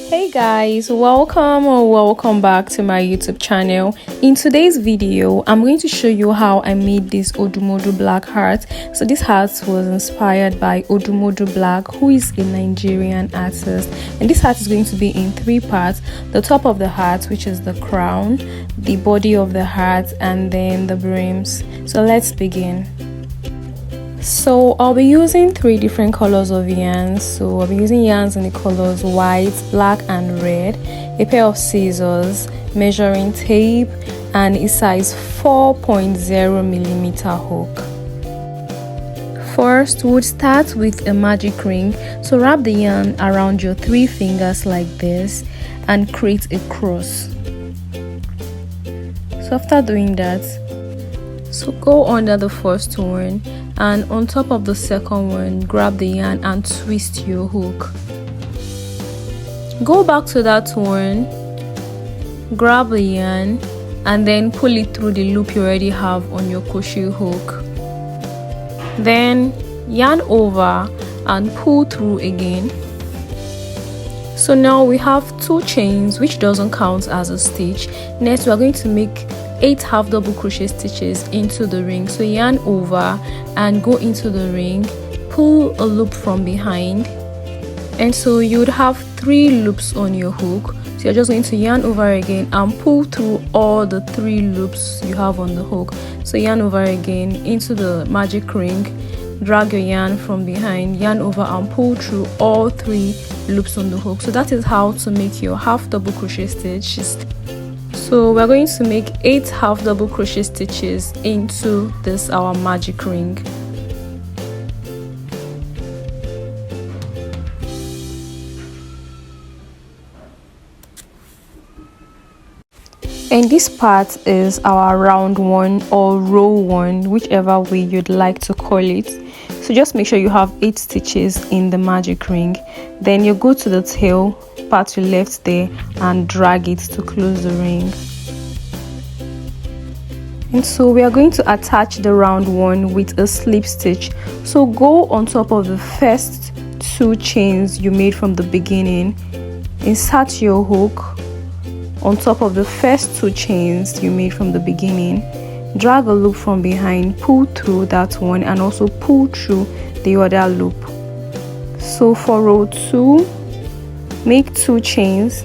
Hey guys, welcome back to my YouTube channel. In today's video I'm going to show you how I made this Odumodublvck hat. So this hat was inspired by Odumodublvck, who is a Nigerian artist, and this hat is going to be in three parts: the top of the hat, which is the crown, the body of the hat, and then the brims. So let's begin. So I'll be using three different colors of yarns. So I'll be using yarns in the colors white, black and red, a pair of scissors, measuring tape, and a size 4.0mm hook. First, we'll start with a magic ring. So wrap the yarn around your three fingers like this and create a cross. So after doing that, so go under the first one, and on top of the second one, grab the yarn and twist your hook. Go back to that one, grab the yarn, and then pull it through the loop you already have on your crochet hook. Then yarn over and pull through again. So now we have 2 chains, which doesn't count as a stitch. Next, we are going to make 8 half double crochet stitches into the ring. So yarn over and go into the ring, pull a loop from behind, and so you would have 3 loops on your hook. So you're just going to yarn over again and pull through all the 3 loops you have on the hook. So yarn over again into the magic ring, drag your yarn from behind, yarn over and pull through all 3 loops on the hook. So that is how to make your half double crochet stitches. So we're going to make 8 half double crochet stitches into this our magic ring. And this part is our round one or row one, whichever way you'd like to call it. So just make sure you have 8 stitches in the magic ring. Then you go to the tail part you left there and drag it to close the ring. And so we are going to attach the round one with a slip stitch. So go on top of the first 2 chains you made from the beginning, insert your hook on top of the first 2 chains you made from the beginning, drag a loop from behind, pull through that one, and also pull through the other loop. So for row 2, make 2 chains,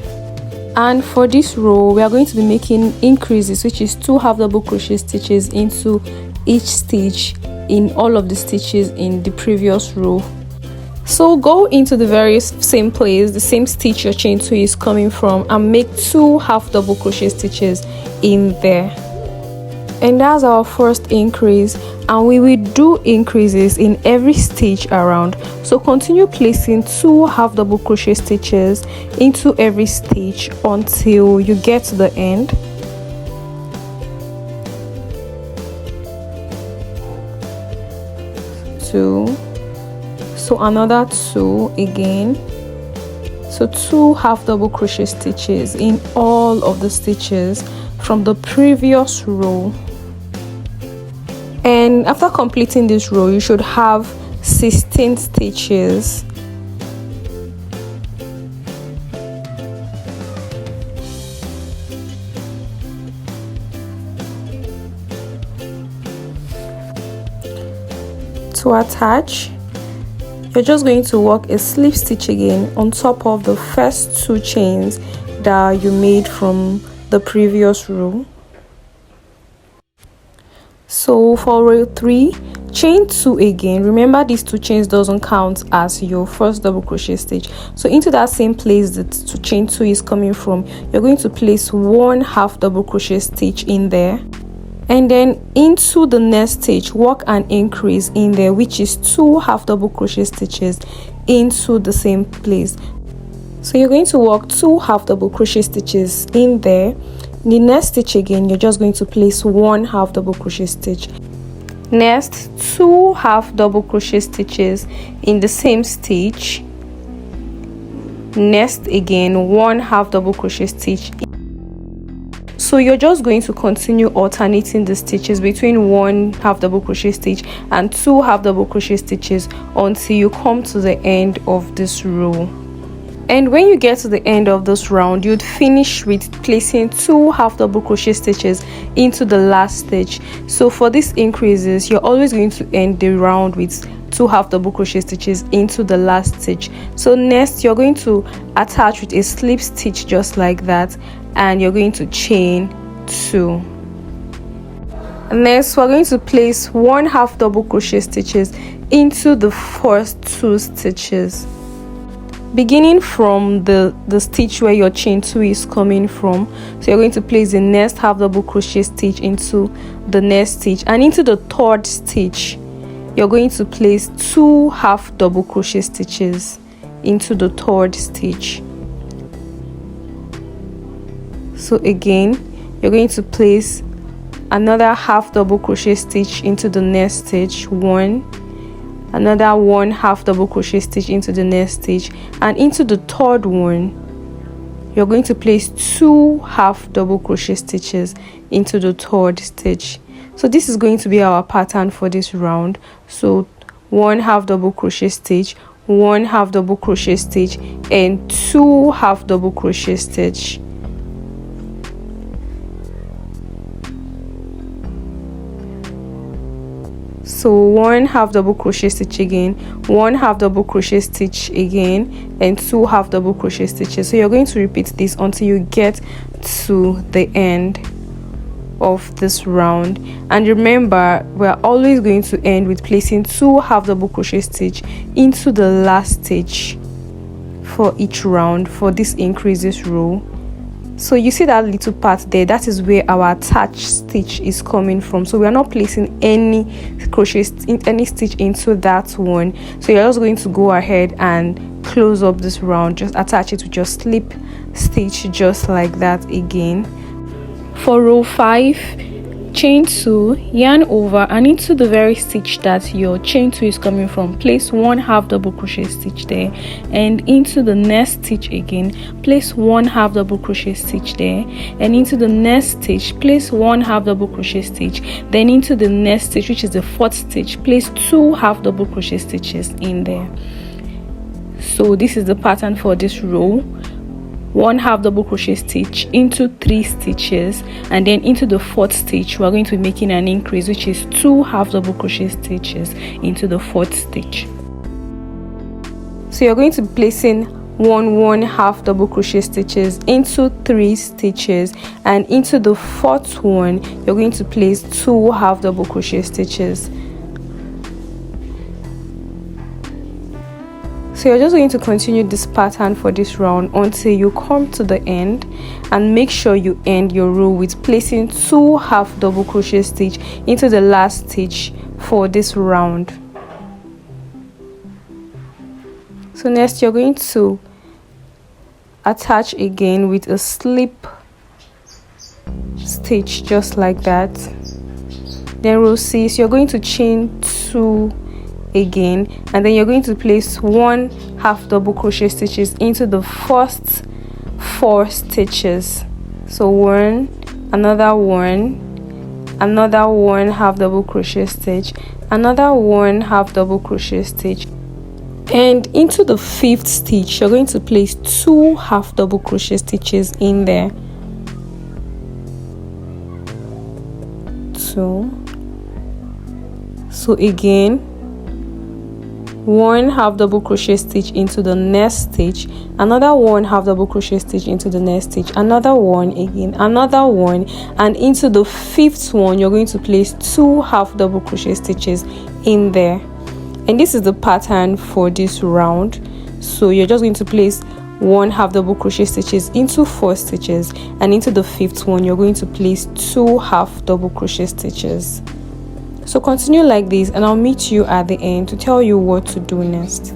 and for this row we are going to be making increases, which is 2 half double crochet stitches into each stitch in all of the stitches in the previous row. So go into the very same place, the same stitch your chain 2 is coming from, and make 2 half double crochet stitches in there. And that's our first increase, and we will do increases in every stitch around. So continue placing 2 half double crochet stitches into every stitch until you get to the end. Two, so another 2 again. So 2 half double crochet stitches in all of the stitches from the previous row. And after completing this row, you should have 16 stitches. To attach, you're just going to work a slip stitch again on top of the first 2 chains that you made from the previous row. So for row 3, chain 2 again. Remember, these 2 chains doesn't count as your first double crochet stitch. So into that same place that chain 2 is coming from, you're going to place 1 half double crochet stitch in there, and then into the next stitch work an increase in there, which is 2 half double crochet stitches into the same place. So you're going to work 2 half double crochet stitches in there. The next stitch again, you're just going to place 1 half double crochet stitch. Next, 2 half double crochet stitches in the same stitch. Next again, 1 half double crochet stitch. So you're just going to continue alternating the stitches between 1 half double crochet stitch and 2 half double crochet stitches until you come to the end of this row. And when you get to the end of this round, you'd finish with placing 2 half double crochet stitches into the last stitch. So for these increases, you're always going to end the round with 2 half double crochet stitches into the last stitch. So next, you're going to attach with a slip stitch just like that, and you're going to chain 2. Next, we're going to place 1 half double crochet stitches into the first 2 stitches, beginning from the stitch where your chain 2 is coming from. So you're going to place the next half double crochet stitch into the next stitch, and into the third stitch you're going to place 2 half double crochet stitches into the third stitch. So again, you're going to place another half double crochet stitch into the next stitch, 1, another 1 half double crochet stitch into the next stitch, and into the third one you're going to place 2 half double crochet stitches into the third stitch. So this is going to be our pattern for this round. So 1 half double crochet stitch, 1 half double crochet stitch, and 2 half double crochet stitch. So 1 half double crochet stitch again, 1 half double crochet stitch again, and 2 half double crochet stitches. So you're going to repeat this until you get to the end of this round. And remember, we're always going to end with placing 2 half double crochet stitch into the last stitch for each round for this increases row. So you see that little part there, that is where our attached stitch is coming from. So we are not placing any stitch into that one. So you're just going to go ahead and close up this round, just attach it with your slip stitch just like that again. For row 5, chain 2, yarn over and into the very stitch that your chain 2 is coming from, place 1 half double crochet stitch there, and into the next stitch again place 1 half double crochet stitch there, and into the next stitch place 1 half double crochet stitch, then into the next stitch, which is the 4th stitch, place 2 half double crochet stitches in there. So this is the pattern for this row. 1 half double crochet stitch into 3 stitches, and then into the 4th stitch we're going to be making an increase, which is 2 half double crochet stitches into the 4th stitch. So you're going to be placing 1 half double crochet stitches into 3 stitches, and into the 4th one you're going to place 2 half double crochet stitches. So you're just going to continue this pattern for this round until you come to the end, and make sure you end your row with placing 2 half double crochet stitch into the last stitch for this round. So next you're going to attach again with a slip stitch just like that. Then row 6 you're going to chain 2 again, and then you're going to place 1 half double crochet stitches into the first 4 stitches. So 1, another 1, another 1 half double crochet stitch, another 1 half double crochet stitch, and into the 5th stitch you're going to place 2 half double crochet stitches in there. 2. So again, 1 half double crochet stitch into the next stitch, another 1 half double crochet stitch into the next stitch, another 1 again, another 1, and into the 5th one you're going to place 2 half double crochet stitches in there. And this is the pattern for this round. So you're just going to place 1 half double crochet stitches into 4 stitches, and into the 5th one you're going to place 2 half double crochet stitches. So continue like this, and I'll meet you at the end to tell you what to do next.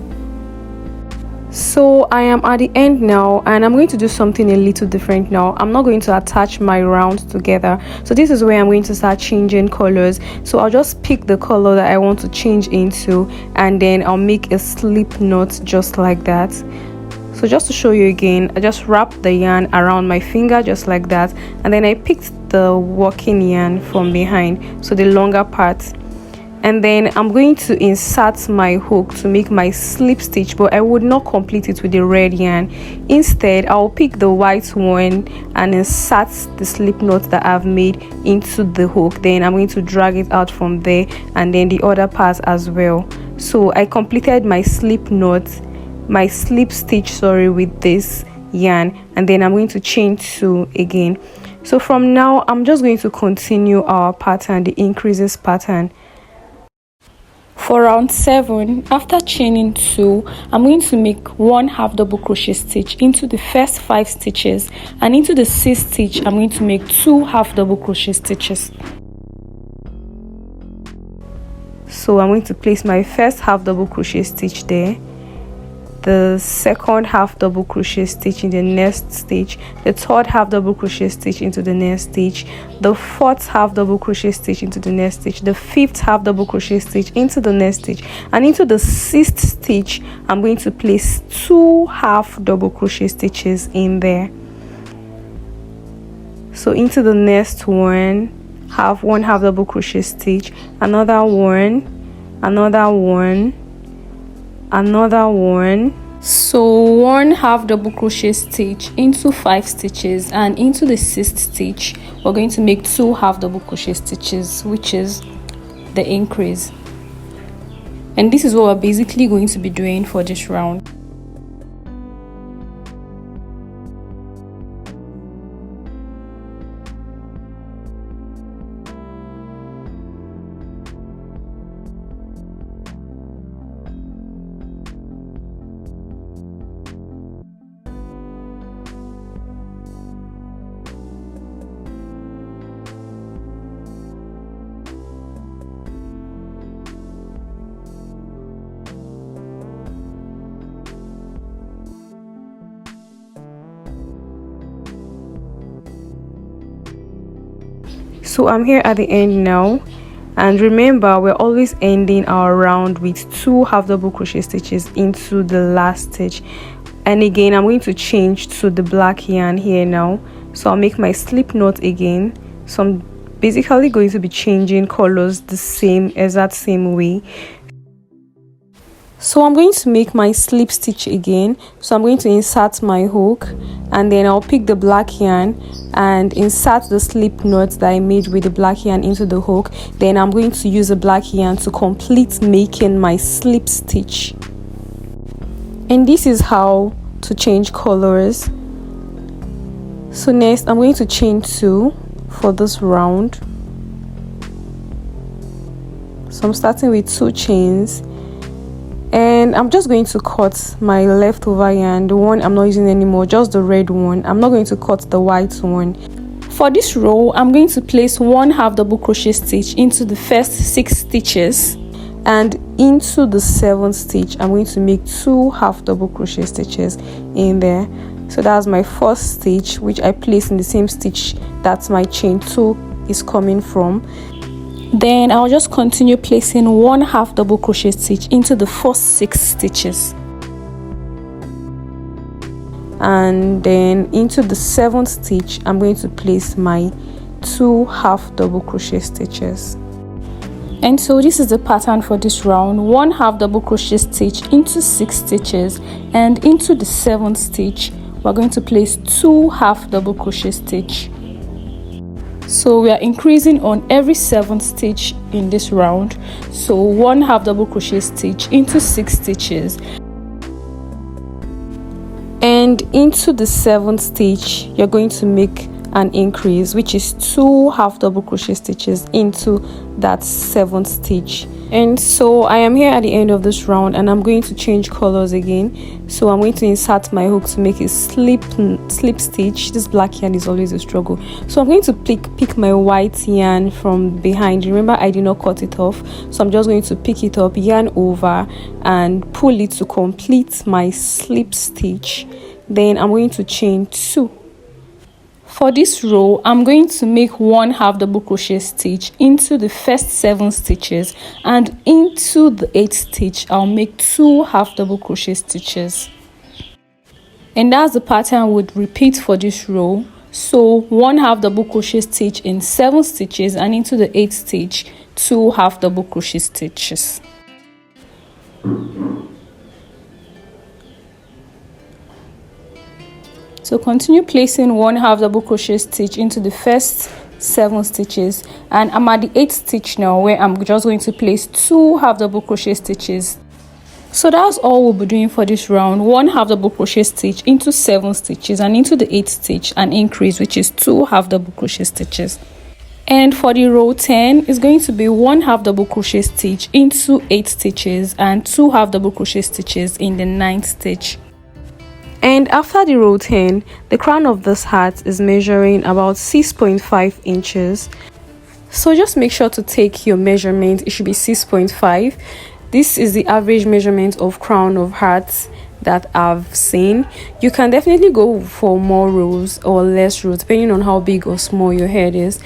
So I am at the end now, and I'm going to do something a little different now. I'm not going to attach my rounds together. So this is where I'm going to start changing colors. So I'll just pick the color that I want to change into, and then I'll make a slip knot just like that. So just to show you again, I just wrapped the yarn around my finger just like that, and then I picked the working yarn from behind, so the longer part, and then I'm going to insert my hook to make my slip stitch, but I would not complete it with the red yarn. Instead, I'll pick the white one and insert the slip knot that I've made into the hook. Then I'm going to drag it out from there, and then the other part as well. So I completed my slip knot, my slip stitch, with this yarn, and then I'm going to chain 2 again. So from now, I'm just going to continue our pattern, the increases pattern. For round 7, after chaining 2, I'm going to make 1 half double crochet stitch into the first 5 stitches, and into the 6th stitch I'm going to make 2 half double crochet stitches. So I'm going to place my first half double crochet stitch there, the second half double crochet stitch in the next stitch, the third half double crochet stitch into the next stitch, the fourth half double crochet stitch into the next stitch, the fifth half double crochet stitch into the next stitch, and into the 6th stitch I'm going to place 2 half double crochet stitches in there. So into the next one, have 1 half double crochet stitch, another one, another one, another one. So 1 half double crochet stitch into 5 stitches, and into the 6th stitch we're going to make 2 half double crochet stitches, which is the increase. And this is what we're basically going to be doing for this round. So I'm here at the end now, and remember, we're always ending our round with 2 half double crochet stitches into the last stitch. And again, I'm going to change to the black yarn here now, so I'll make my slip knot again. So I'm basically going to be changing colors the exact same way. So I'm going to make my slip stitch again. So I'm going to insert my hook, and then I'll pick the black yarn and insert the slip knot that I made with the black yarn into the hook. Then I'm going to use the black yarn to complete making my slip stitch. And this is how to change colors. So next I'm going to chain 2 for this round. So I'm starting with 2 chains, and I'm just going to cut my leftover yarn, the one I'm not using anymore, just the red one. I'm not going to cut the white one. For this row, I'm going to place 1 half double crochet stitch into the first 6 stitches, and into the 7th stitch I'm going to make 2 half double crochet stitches in there. So that's my first stitch, which I place in the same stitch that my chain 2 is coming from. Then I'll just continue placing 1 half double crochet stitch into the first 6 stitches, and then into the 7th stitch I'm going to place my 2 half double crochet stitches. And so this is the pattern for this round: 1 half double crochet stitch into 6 stitches, and into the 7th stitch we're going to place 2 half double crochet stitch. So we are increasing on every 7th stitch in this round. So 1 half double crochet stitch into 6 stitches, and into the 7th stitch you're going to make an increase, which is 2 half double crochet stitches into that 7th stitch. And so I am here at the end of this round, and I'm going to change colors again. So I'm going to insert my hook to make a slip stitch. This black yarn is always a struggle, so I'm going to pick my white yarn from behind. Remember, I did not cut it off, so I'm just going to pick it up, yarn over, and pull it to complete my slip stitch. Then I'm going to chain 2. For this row, I'm going to make 1 half double crochet stitch into the first 7 stitches, and into the 8th stitch I'll make 2 half double crochet stitches. And that's the pattern I would repeat for this row. So 1/2 double crochet stitch in 7 stitches, and into the 8th stitch 2 half double crochet stitches. So continue placing 1/2 double crochet stitch into the first 7 stitches, and I'm at the 8th stitch now, where I'm just going to place 2 half double crochet stitches. So that's all we'll be doing for this round. 1/2 double crochet stitch into 7 stitches, and into the 8th stitch an increase, which is 2 half double crochet stitches. And for the row 10, it's going to be 1/2 double crochet stitch into 8 stitches and 2 half double crochet stitches in the 9th stitch. And after the row 10, the crown of this hat is measuring about 6.5 inches. So just make sure to take your measurement. It should be 6.5. This is the average measurement of crown of hats that I've seen. You can definitely go for more rows or less rows depending on how big or small your head is.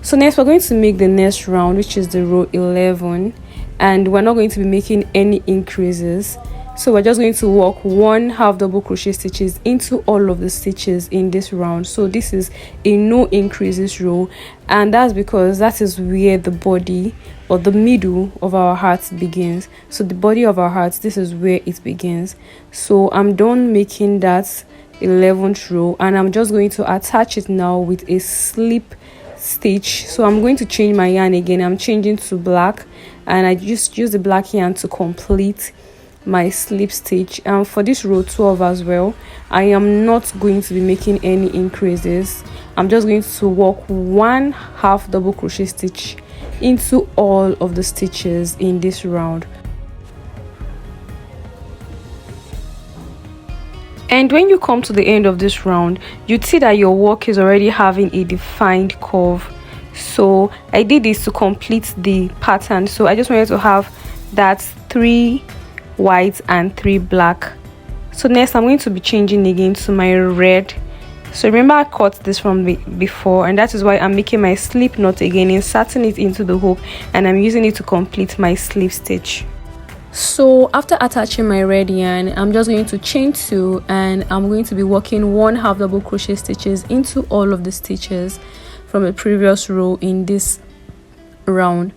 So next we're going to make the next round, which is the row 11, and we're not going to be making any increases. So we're just going to work 1/2 double crochet stitches into all of the stitches in this round. So this is a no increases row, and that's because that is where the body or the middle of our hat begins. So the body of our hat, this is where it begins. So I'm done making that 11th row, and I'm just going to attach it now with a slip stitch. So I'm going to change my yarn again. I'm changing to black, and I just use the black yarn to complete my slip stitch. And for this row 12 as well, I am not going to be making any increases. I'm just going to work 1/2 double crochet stitch into all of the stitches in this round. And when you come to the end of this round, you'd see that your work is already having a defined curve. So I did this to complete the pattern. So I just wanted to have that 3 white and 3 black. So next I'm going to be changing again to my red. So remember I cut this from before, and that is why I'm making my slip knot again, inserting it into the hook, and I'm using it to complete my slip stitch. So after attaching my red yarn, I'm just going to chain 2, and I'm going to be working 1/2 double crochet stitches into all of the stitches from the previous row in this round.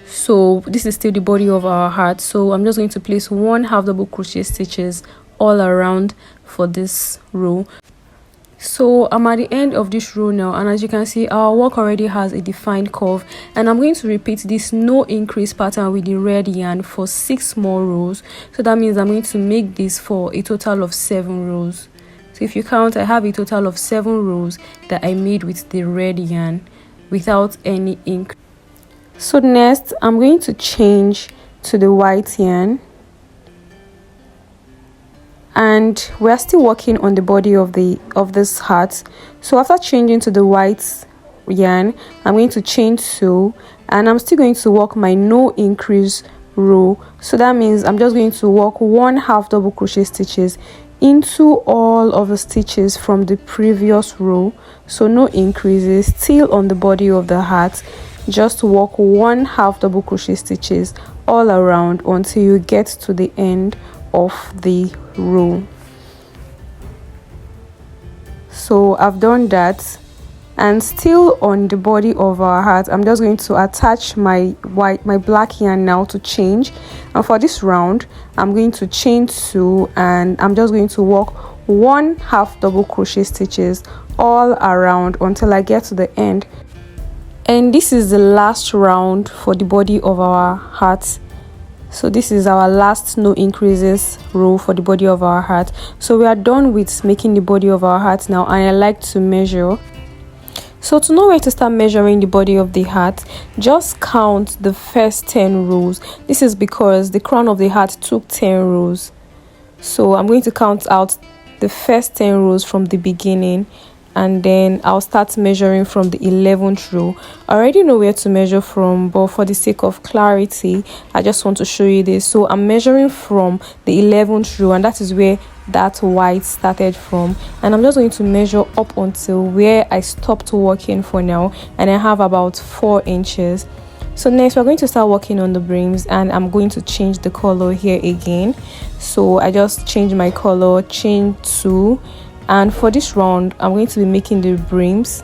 So this is still the body of our hat, so I'm just going to place 1/2 double crochet stitches all around for this row. So I'm at the end of this row now, and as you can see, our work already has a defined curve, and I'm going to repeat this no increase pattern with the red yarn for 6 more rows. So that means I'm going to make this for a total of 7 rows. So if you count, I have a total of 7 rows that I made with the red yarn without any increase. So next I'm going to change to the white yarn, and we're still working on the body of this hat. So after changing to the white yarn, I'm going to chain 2, and I'm still going to work my no increase row. So that means I'm just going to work 1/2 double crochet stitches into all of the stitches from the previous row. So no increases, still on the body of the hat. Just work 1/2 double crochet stitches all around until you get to the end of the row. So I've done that, and still on the body of our hat, I'm just going to attach my black yarn now to change. And for this round, I'm going to chain 2, and I'm just going to work 1/2 double crochet stitches all around until I get to the end. And this is the last round for the body of our hat. So this is our last no increases row for the body of our hat. So we are done with making the body of our hat now, and I like to measure. So to know where to start measuring the body of the hat, just count the first 10 rows. This is because the crown of the hat took 10 rows. So I'm going to count out the first 10 rows from the beginning, and then I'll start measuring from the 11th row. I already know where to measure from, but for the sake of clarity, I just want to show you this. So I'm measuring from the 11th row, and that is where that white started from, and I'm just going to measure up until where I stopped working for now, and I have about 4 inches. So next we're going to start working on the brims, and I'm going to change the color here again. So I just changed my color, chain 2, And for this round, I'm going to be making the brims,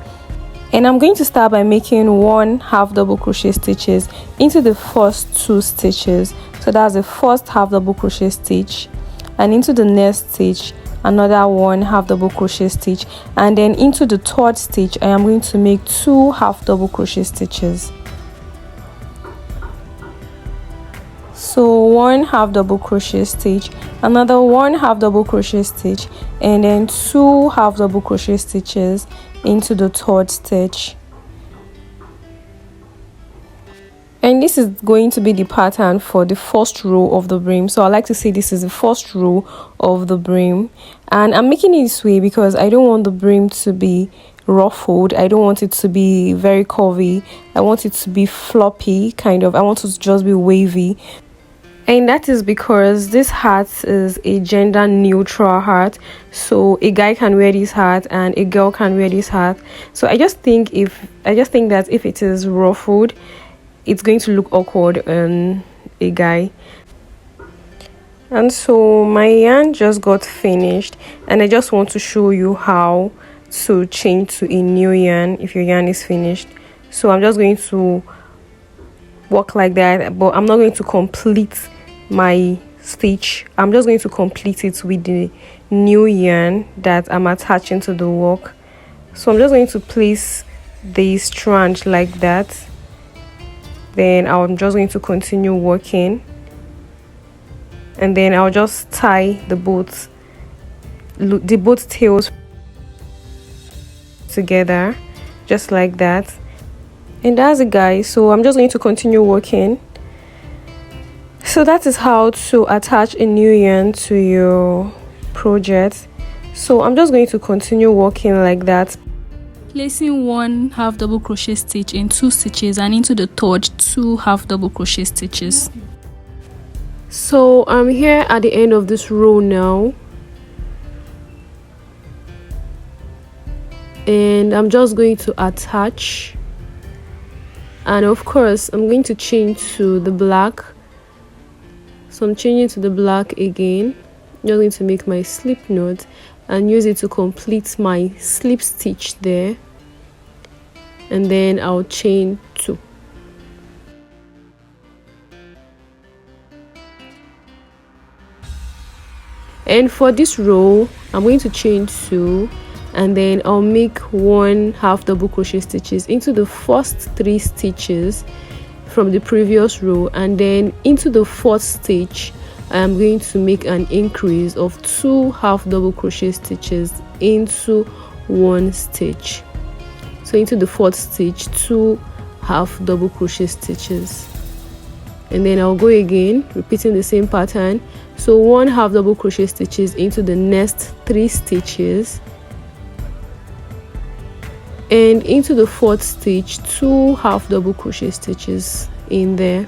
and I'm going to start by making 1 half double crochet stitches into the first 2 stitches. So that's the first half double crochet stitch, and into the next stitch another 1 half double crochet stitch, and then into the third stitch I am going to make 2 half double crochet stitches. So 1 half double crochet stitch, another 1 half double crochet stitch, and then 2 half double crochet stitches into the third stitch. And this is going to be the pattern for the first row of the brim. So I like to say this is the first row of the brim, and I'm making it this way because I don't want the brim to be ruffled. I don't want it to be very curvy. I want it to be floppy, kind of. I want it to just be wavy. And that is because this hat is a gender neutral hat, so a guy can wear this hat and a girl can wear this hat. So I just think that if it is ruffled, it's going to look awkward on a guy. And so my yarn just got finished, and I just want to show you how to change to a new yarn if your yarn is finished. So I'm just going to work like that, but I'm not going to complete my stitch. I'm just going to complete it with the new yarn that I'm attaching to the work. So I'm just going to place the strand like that, then I'm just going to continue working, and then I'll just tie the both tails together just like that, and that's it, guys. So I'm just going to continue working. So that is how to attach a new yarn to your project. So I'm just going to continue working like that, placing 1 half double crochet stitch in 2 stitches, and into the third 2 half double crochet stitches. So I'm here at the end of this row now, and I'm just going to attach, and of course I'm going to change to the black. So I'm changing to the black again. I'm just going to make my slip knot and use it to complete my slip stitch there, and then I'll chain 2. And for this row I'm going to chain 2, and then I'll make 1 half double crochet stitches into the first 3 stitches from the previous row, and then into the 4th stitch I am going to make an increase of 2 half double crochet stitches into 1 stitch. So into the 4th stitch 2 half double crochet stitches, and then I'll go again repeating the same pattern. So 1 half double crochet stitches into the next 3 stitches, and into the 4th stitch 2 half double crochet stitches in there.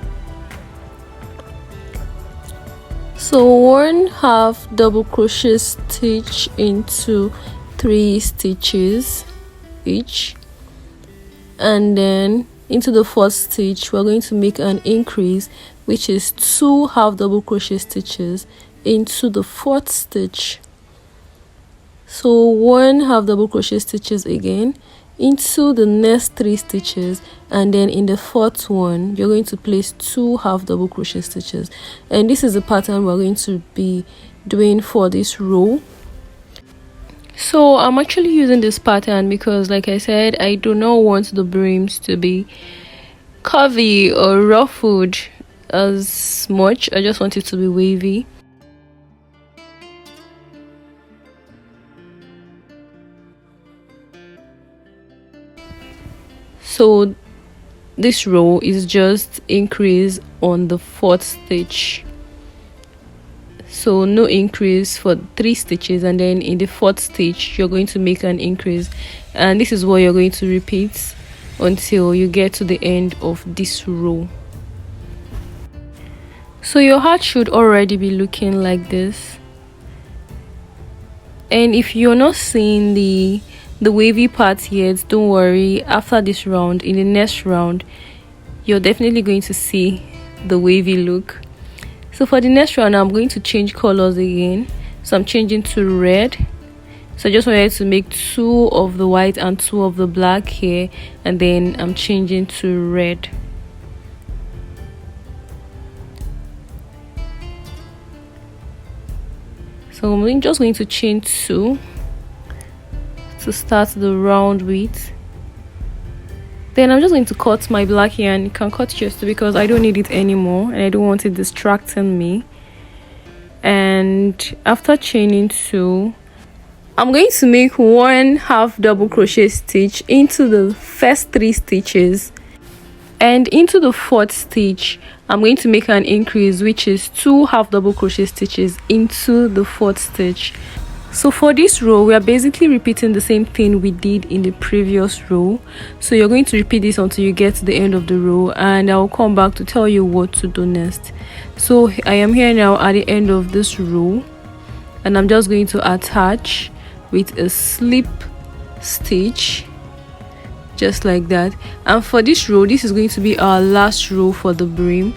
So 1 half double crochet stitch into 3 stitches each, and then into the 4th stitch we're going to make an increase, which is 2 half double crochet stitches into the 4th stitch. So 1 half double crochet stitches again into the next 3 stitches, and then in the 4th one you're going to place 2 half double crochet stitches. And this is the pattern we're going to be doing for this row. So I'm actually using this pattern because, like I said, I do not want the brims to be curvy or ruffled as much. I just want it to be wavy. So this row is just increase on the 4th stitch, so no increase for 3 stitches, and then in the 4th stitch you're going to make an increase, and this is what you're going to repeat until you get to the end of this row. So your hat should already be looking like this, and if you're not seeing the wavy part yet, don't worry. After this round, in the next round, you're definitely going to see the wavy look. So for the next round, I'm going to change colors again. So I'm changing to red. So I just wanted to make 2 of the white and 2 of the black here, and then I'm changing to red. So I'm just going to chain 2 to start the round with. Then I'm just going to cut my black yarn. You can cut yours too, because I don't need it anymore and I don't want it distracting me. And after chaining 2, I'm going to make 1 half double crochet stitch into the first 3 stitches, and into the 4th stitch I'm going to make an increase, which is 2 half double crochet stitches into the 4th stitch. So for this row, we are basically repeating the same thing we did in the previous row. So you're going to repeat this until you get to the end of the row, and I'll come back to tell you what to do next. So I am here now at the end of this row, and I'm just going to attach with a slip stitch, just like that. And for this row, this is going to be our last row for the brim.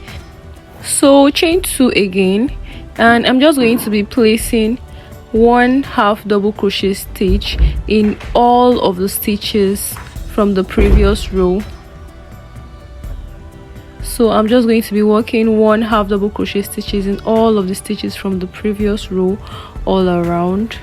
So chain 2 again, and I'm just going to be placing 1 half double crochet stitch in all of the stitches from the previous row. So I'm just going to be working 1 half double crochet stitches in all of the stitches from the previous row all around.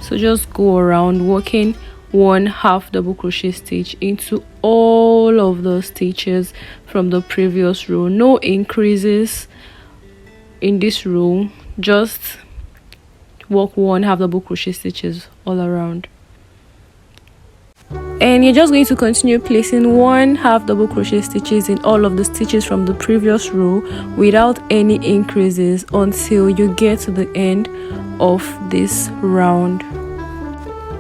So just go around working 1 half double crochet stitch into all of the stitches from the previous row. No increases in this row, just work 1 half double crochet stitches all around. And you're just going to continue placing 1 half double crochet stitches in all of the stitches from the previous row without any increases until you get to the end of this round.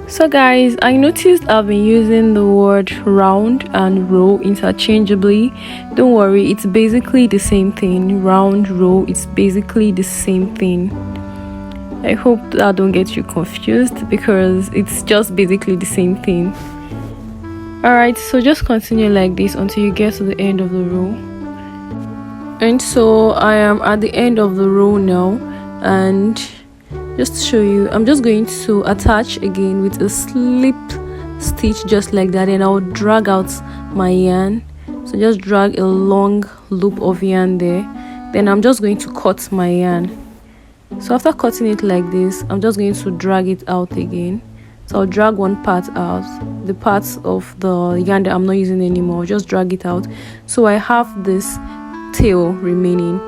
So guys, I noticed I've been using the word round and row interchangeably. Don't worry, it's basically the same thing. Round, row, it's basically the same thing. I hope that don't get you confused, because it's just basically the same thing. Alright, so just continue like this until you get to the end of the row. And so I am at the end of the row now, and just to show you, I'm just going to attach again with a slip stitch, just like that, and I'll drag out my yarn. So just drag a long loop of yarn there, then I'm just going to cut my yarn. So after cutting it like this, I'm just going to drag it out again. So I'll drag one part out, the parts of the yarn that I'm not using anymore, just drag it out. So I have this tail remaining,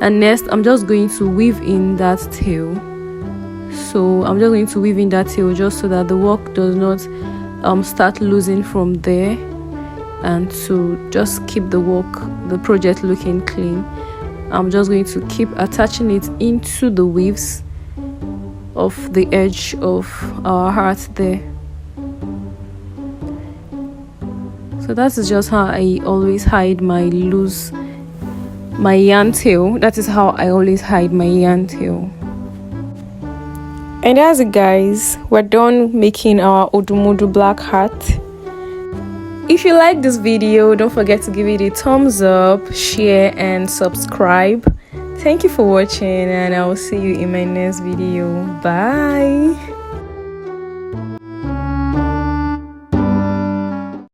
and next I'm just going to weave in that tail. So I'm just going to weave in that tail just so that the work does not start losing from there, and to just keep the project looking clean. I'm just going to keep attaching it into the weaves of the edge of our heart there. So that is just how I always hide my yarn tail. That is how I always hide my yarn tail. And that's it guys, we're done making our Odumodublvck hat. If you like this video, don't forget to give it a thumbs up, share and subscribe. Thank you for watching, and I will see you in my next video. Bye.